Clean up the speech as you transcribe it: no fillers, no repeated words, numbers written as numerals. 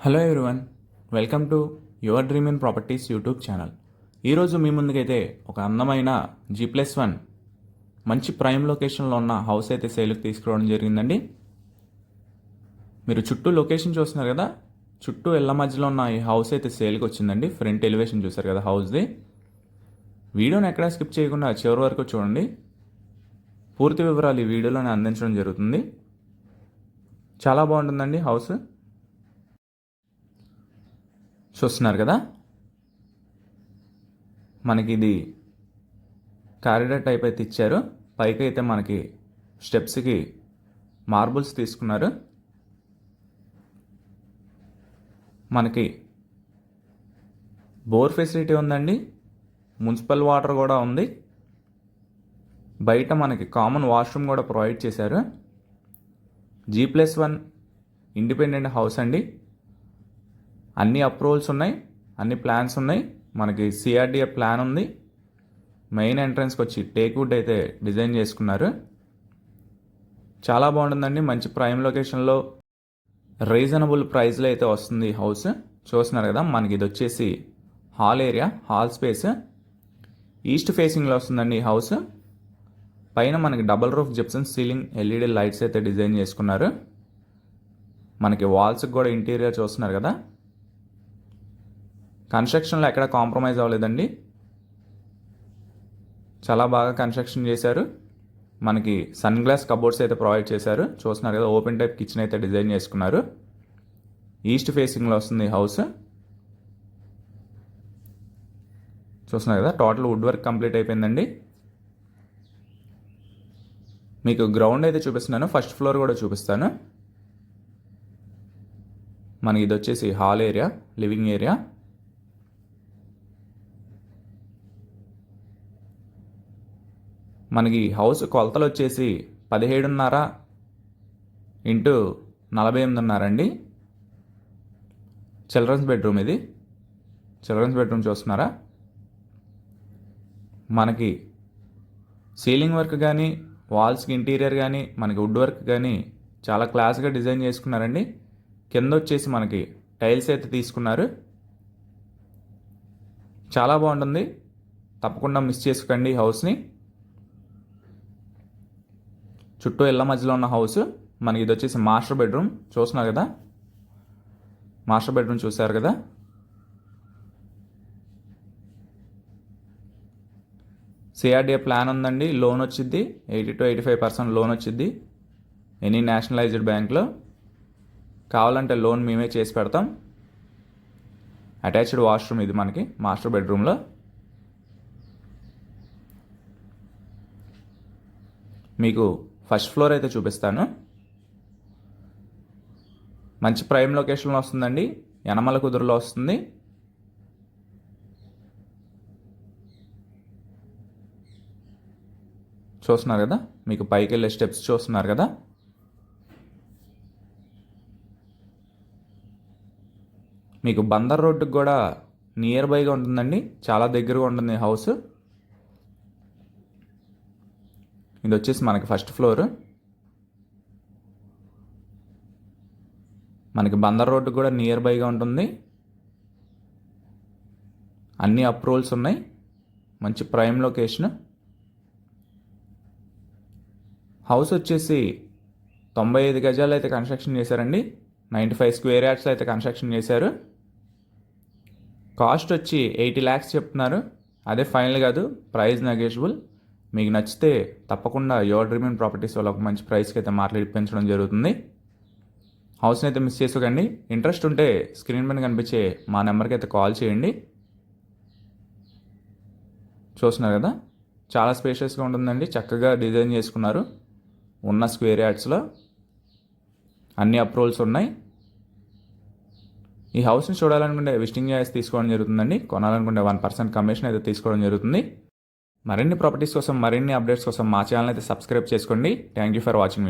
Hello everyone, welcome to your dream in properties YouTube channel. ఈరోజు మీ ముందుకైతే ఒక అందమైన G+1 మంచి ప్రైమ్ లొకేషన్లో ఉన్న హౌస్ అయితే సేల్కి తీసుకురావడం జరిగిందండి. మీరు చుట్టూ లొకేషన్ చూస్తున్నారు కదా, చుట్టూ ఇళ్ళ మధ్యలో ఉన్న ఈ హౌస్ అయితే సేల్కి వచ్చిందండి. ఫ్రంట్ ఎలివేషన్ చూసారు కదా హౌస్ది. వీడియోని ఎక్కడా స్కిప్ చేయకుండా చివరి వరకు చూడండి. పూర్తి వివరాలు ఈ వీడియోలోనే అందించడం జరుగుతుంది. చాలా బాగుంటుందండి హౌస్. చూస్తున్నారు కదా, మనకి ఇది కారిడార్ టైప్ అయితే ఇచ్చారు. పైకి అయితే మనకి స్టెప్స్కి మార్బుల్స్ తీసుకున్నారు. మనకి బోర్ ఫెసిలిటీ ఉందండి, మున్సిపల్ వాటర్ కూడా ఉంది. బయట మనకి కామన్ వాష్రూమ్ కూడా ప్రొవైడ్ చేశారు. G+1 ఇండిపెండెంట్ హౌస్ అండి. అన్ని అప్రూవల్స్ ఉన్నాయి, అన్ని ప్లాన్స్ ఉన్నాయి. మనకి CRDA ప్లాన్ ఉంది. మెయిన్ ఎంట్రన్స్కి వచ్చి టేక్వుడ్ అయితే డిజైన్ చేసుకున్నారు. చాలా బాగుంటుందండి. మంచి ప్రైమ్ లొకేషన్లో రీజనబుల్ ప్రైస్లో అయితే వస్తుంది హౌస్. చూస్తున్నారు కదా, మనకి ఇది వచ్చేసి hall area, hall space east ఫేసింగ్లో వస్తుందండి ఈ హౌస్. పైన మనకి double roof gypsum ceiling LED lights అయితే డిజైన్ చేసుకున్నారు. మనకి వాల్స్కి కూడా ఇంటీరియర్ చూస్తున్నారు కదా, కన్స్ట్రక్షన్లో ఎక్కడ కాంప్రమైజ్ అవ్వలేదండి. చాలా బాగా కన్స్ట్రక్షన్ చేశారు. మనకి సన్ గ్లాస్ కబోర్డ్స్ అయితే ప్రొవైడ్ చేశారు. చూస్తున్నారు కదా, ఓపెన్ టైప్ కిచెన్ అయితే డిజైన్ చేసుకున్నారు. ఈస్ట్ ఫేసింగ్లో వస్తుంది హౌస్. చూస్తున్నారు కదా, టోటల్ వుడ్ వర్క్ కంప్లీట్ అయిపోయిందండి. మీకు గ్రౌండ్ అయితే చూపిస్తున్నాను, ఫస్ట్ ఫ్లోర్ కూడా చూపిస్తాను. మనకి ఇది వచ్చేసి హాల్ ఏరియా, లివింగ్ ఏరియా. మనకి హౌస్ కొలతలు వచ్చేసి 17.5 ఇంటూ 48.5 అండి. చిల్డ్రన్స్ బెడ్రూమ్ ఇది. చిల్డ్రన్స్ బెడ్రూమ్ చూస్తున్నారా. మనకి సీలింగ్ వర్క్ కానీ, వాల్స్కి ఇంటీరియర్ కానీ, మనకి వుడ్ వర్క్ కానీ చాలా క్లాస్గా డిజైన్ చేసుకున్నారండి. కింద వచ్చేసి మనకి టైల్స్ అయితే తీసుకున్నారు. చాలా బాగుంటుంది, తప్పకుండా మిస్ చేసుకోండి ఈ హౌస్ని. చుట్టూ ఇళ్ళ మధ్యలో ఉన్న హౌస్. మనకి ఇది వచ్చేసి మాస్టర్ బెడ్రూమ్. చూస్తున్నారు కదా, మాస్టర్ బెడ్రూమ్ చూసారు కదా. CRDA ప్లాన్ ఉందండి. లోన్ వచ్చింది 80 to 85% లోన్ వచ్చింది ఎనీ నేషనలైజ్డ్ బ్యాంక్లో. కావాలంటే లోన్ మేమే చేసి పెడతాం. అటాచ్డ్ వాష్రూమ్ ఇది మనకి మాస్టర్ బెడ్రూమ్లో. మీకు ఫస్ట్ ఫ్లోర్ అయితే చూపిస్తాను. మంచి ప్రైమ్ లొకేషన్లో వస్తుందండి, యనమల కుదురులో వస్తుంది. చూస్తున్నారు కదా, మీకు పైకి వెళ్ళే స్టెప్స్ చూస్తున్నారు కదా. మీకు బందర్ రోడ్డుకి కూడా నియర్ బైగా ఉంటుందండి, చాలా దగ్గరగా ఉంటుంది హౌస్. ఇది వచ్చేసి మనకి ఫస్ట్ ఫ్లోర్. మనకి బందర్ రోడ్డు కూడా నియర్ బైగా ఉంటుంది. అన్ని అప్రూవల్స్ ఉన్నాయి. మంచి ప్రైమ్ లొకేషన్. హౌస్ వచ్చేసి 95 గజాలు అయితే కన్స్ట్రక్షన్ చేశారండి. 95 స్క్వేర్ యార్డ్స్లో అయితే కన్స్ట్రక్షన్ చేశారు. కాస్ట్ వచ్చి 80 lakhs చెప్తున్నారు. అదే ఫైనల్ కాదు, ప్రైస్ నెగోషియబుల్. మీకు నచ్చితే తప్పకుండా యువర్ డ్రీమ్ ఇన్ ప్రాపర్టీస్ వాళ్ళు ఒక మంచి ప్రైస్కి అయితే మాట్లాడి పెంచడం జరుగుతుంది. హౌస్ని అయితే మిస్ చేసుకోకండి. ఇంట్రెస్ట్ ఉంటే స్క్రీన్ పైన కనిపించే మా నెంబర్కి అయితే కాల్ చేయండి. చూస్తున్నారు కదా, చాలా స్పేషియస్గా ఉంటుందండి. చక్కగా డిజైన్ చేసుకున్నారు. ఉన్న స్క్వేర్ యార్డ్స్లో అన్ని అప్రూవల్స్ ఉన్నాయి. ఈ హౌస్ని చూడాలనుకుంటే విజిటింగ్ చార్జెస్ తీసుకోవడం జరుగుతుందండి. కొనాలనుకుంటే 1% కమిషన్ అయితే తీసుకోవడం జరుగుతుంది. మరిన్ని ప్రాపర్టీస్ కోసం, మరిన్ని అప్డేట్స్ కోసం మా ఛానల్ అయితే సబ్స్క్రైబ్ చేసుకోండి. Thank you for watching.